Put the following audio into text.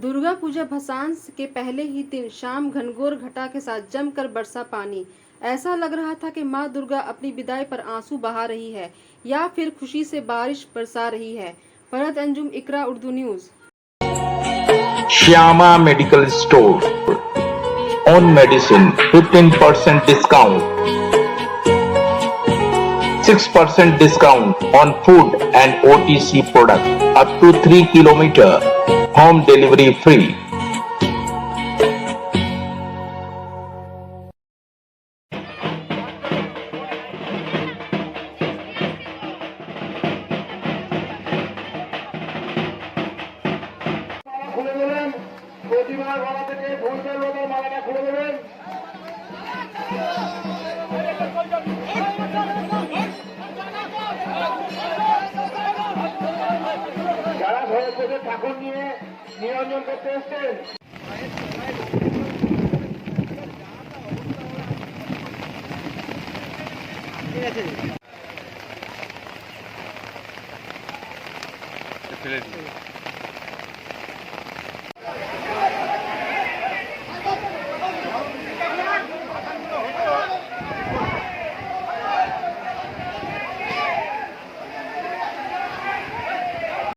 दुर्गा पूजा भसांस के पहले ही दिन शाम घनघोर घटा के साथ जमकर बरसा पानी। ऐसा लग रहा था कि मां दुर्गा अपनी विदाई पर आंसू बहा रही है या फिर खुशी से बारिश बरसा रही है। Farhat Anjum, Iqra Urdu news. Shyama medical store, on medicine 15% discount, 6% discount on food and OTC product up to 3 km, home delivery free. খুলে দেবেন, প্রতিমার গলা থেকে ফুলবেল মতো মালাটা খুলে দেবেন। যারা ঘরে বসে ঠাকুর নিয়ে নিরঞ্জন করতে এসছেন, ঠিক আছে।